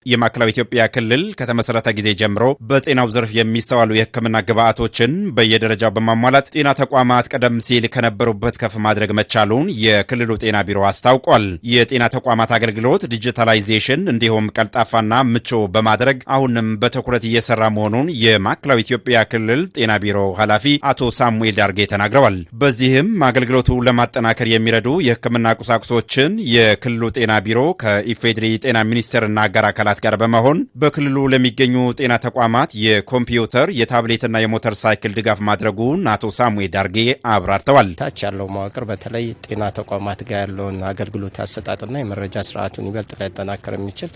የማዕከላዊ ኢትዮጵያ ክልል ከተመሰረተ ጊዜ ጀምሮ በጤናው ዘርፍ የሚስተዋሉ የሕክምና ግብዓቶችን በየደረጃው በማሟላት ጤና ተቋማት ቀደም ሲል ከነበሩበት ከፍ ማድረግ መቻሉን የክልሉ ጤና ቢሮ አስታውቋል። የጤና ተቋማት አገልግሎት ዲጂታላይዜሽን እንዲሁም ቀልጣፋና ምቹ በማድረግ አሁንም በትኩረት እየሰራ መሆኑን የማዕከላዊ ኢትዮጵያ ክልል ጤና ቢሮ ኃላፊ አቶ ሳሙኤል ዳርጌ ተናግረዋል። በዚህም አገልግሎቱ ለማጠናከር የሚረዱ የሕክምና ቁሳቁሶችን የክልሉ ጤና ቢሮ ከኢፌዴሪ ጤና ሚኒስቴርና አጋር አካላት ጋር በመሆን በክልሉ ለሚገኙ ጤና ተቋማት የኮምፒውተር የታብሌትና የሞተር ሳይክል ድጋፍ ማድረጉን አቶ ሳሙኤል ዳርጌ አብራርተዋል። ታች ያለው መዋቅር በተለይ ጤና ተቋማት ጋር ያለውን አገልግሎት አሰጣጥና የመረጃ ስርዓቱን ይበልጥ ሊያጠናክር የሚችል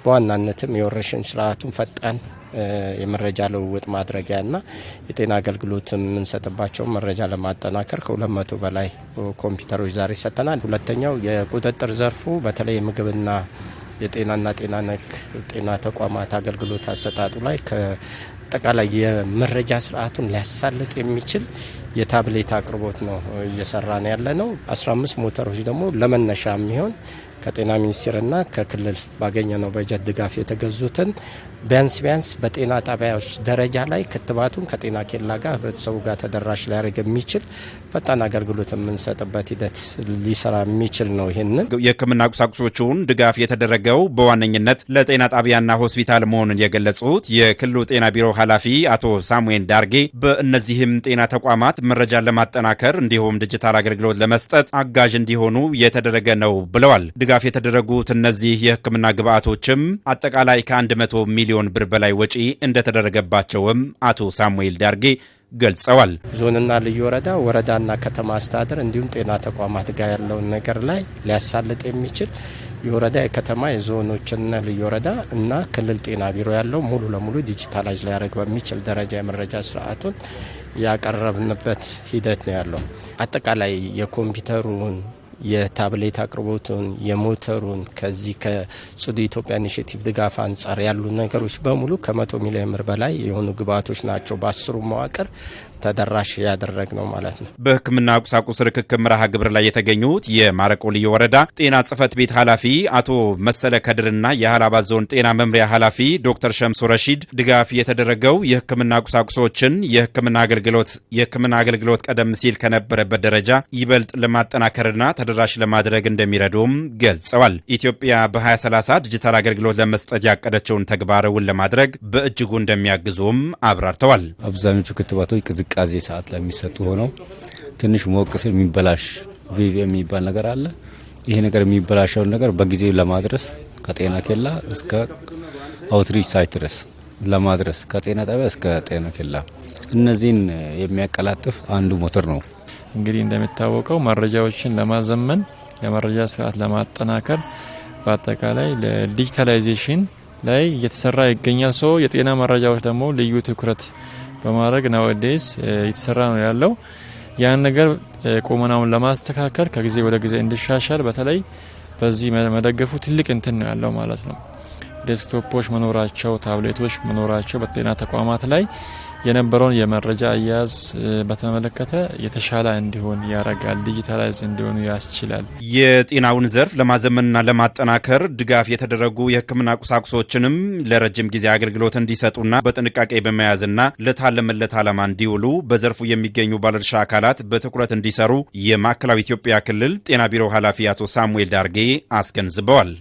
በዋናነትም የወረሽኝ ስርዓቱን ፈጣን የመረጃ ልውውጥ ማድረጊያና የጤና አገልግሎት የምንሰጥባቸው መረጃ ለማጠናከር ከ200 በላይ ኮምፒውተሮች ዛሬ ሰጥተናል። ሁለተኛው የቁጥጥር ዘርፉ በተለይ ምግብና የጤናና ጤና ነክ ጤና ተቋማት አገልግሎት አሰጣጡ ላይ ከአጠቃላይ የመረጃ ስርዓቱን ሊያሳልጥ የሚችል የታብሌት አቅርቦት ነው እየሰራን ያለ ነው። 15 ሞተሮች ደግሞ ለመነሻ የሚሆን ከጤና ሚኒስቴርና ከክልል ባገኘነው በጀት ድጋፍ የተገዙትን ቢያንስ በጤና ጣቢያዎች ደረጃ ላይ ክትባቱን ከጤና ኬላ ጋር ህብረተሰቡ ጋር ተደራሽ ሊያደርግ የሚችል ፈጣን አገልግሎት የምንሰጥበት ሂደት ሊሰራ የሚችል ነው። ይህንን የሕክምና ቁሳቁሶቹን ድጋፍ የተደረገው በዋነኝነት ለጤና ጣቢያና ሆስፒታል መሆኑን የገለጹት የክልሉ ጤና ቢሮ ኃላፊ አቶ ሳሙኤል ዳርጌ በእነዚህም ጤና ተቋማት መረጃን ለማጠናከር እንዲሁም ዲጂታል አገልግሎት ለመስጠት አጋዥ እንዲሆኑ የተደረገ ነው ብለዋል። ድጋፍ የተደረጉት እነዚህ የሕክምና ግብዓቶችም አጠቃላይ ከ100 ሚሊዮን ብር በላይ ወጪ እንደተደረገባቸውም አቶ ሳሙኤል ዳርጌ ገልጸዋል። ዞንና ልዩ ወረዳ፣ ወረዳና ከተማ አስተዳደር እንዲሁም ጤና ተቋማት ጋር ያለውን ነገር ላይ ሊያሳልጥ የሚችል የወረዳ የከተማ የዞኖችና ልዩ ወረዳ እና ክልል ጤና ቢሮ ያለው ሙሉ ለሙሉ ዲጂታላይዝ ሊያደርግ በሚችል ደረጃ የመረጃ ስርዓቱን ያቀረብንበት ሂደት ነው ያለው። አጠቃላይ የኮምፒውተሩን የታብሌት አቅርቦቱን የሞተሩን ከዚህ ከጽዱ ኢትዮጵያ ኢኒሼቲቭ ድጋፍ አንጻር ያሉ ነገሮች በሙሉ ከ100 ሚሊዮን ብር በላይ የሆኑ ግብዓቶች ናቸው በ10ሩ መዋቅር ተደራሽ ያደረግ ነው ማለት ነው። በሕክምና ቁሳቁስ ርክክብ መርሃ ግብር ላይ የተገኙት የማረቆ ልዩ ወረዳ ጤና ጽሕፈት ቤት ኃላፊ አቶ መሰለ ከድርና የሀላባ ዞን ጤና መምሪያ ኃላፊ ዶክተር ሸምሱ ረሺድ ድጋፍ የተደረገው የሕክምና ቁሳቁሶችን የሕክምና አገልግሎት ቀደም ሲል ከነበረበት ደረጃ ይበልጥ ለማጠናከርና ተደራሽ ለማድረግ እንደሚረዱም ገልጸዋል። ኢትዮጵያ በ2030 ዲጂታል አገልግሎት ለመስጠት ያቀደችውን ተግባራውን ለማድረግ በእጅጉ እንደሚያግዙም አብራርተዋል። አብዛኞቹ ክትባቶች ቅዝቃዜ ሰዓት ላይ የሚሰጡ ሆነው ትንሽ ሞቅ ሲል የሚበላሽ ቪቪ የሚባል ነገር አለ። ይሄ ነገር የሚበላሸውን ነገር በጊዜ ለማድረስ ከጤና ኬላ እስከ አውትሪች ሳይት ድረስ ለማድረስ ከጤና ጣቢያ እስከ ጤና ኬላ እነዚህን የሚያቀላጥፍ አንዱ ሞተር ነው። እንግዲህ እንደሚታወቀው መረጃዎችን ለማዘመን የመረጃ ስርዓት ለማጠናከር በአጠቃላይ ለዲጂታላይዜሽን ላይ እየተሰራ ይገኛል። የጤና መረጃዎች ደግሞ ልዩ ትኩረት በማድረግ ናውዴስ እየተሰራ ነው ያለው። ያን ነገር ቁመናውን ለማስተካከል ከጊዜ ወደ ጊዜ እንዲሻሻል በተለይ በዚህ መደገፉ ትልቅ እንትን ነው ያለው ማለት ነው። ዴስክቶፖች መኖራቸው፣ ታብሌቶች መኖራቸው በጤና ተቋማት ላይ የነበረውን የመረጃ አያያዝ በተመለከተ የተሻለ እንዲሆን ያረጋል፣ ዲጂታላይዝ እንዲሆኑ ያስችላል። የጤናውን ዘርፍ ለማዘመንና ለማጠናከር ድጋፍ የተደረጉ የሕክምና ቁሳቁሶችንም ለረጅም ጊዜ አገልግሎት እንዲሰጡና በጥንቃቄ በመያዝና ለታለመለት ዓላማ እንዲውሉ በዘርፉ የሚገኙ ባለድርሻ አካላት በትኩረት እንዲሰሩ የማዕከላዊ ኢትዮጵያ ክልል ጤና ቢሮ ኃላፊ አቶ ሳሙኤል ዳርጌ አስገንዝበዋል።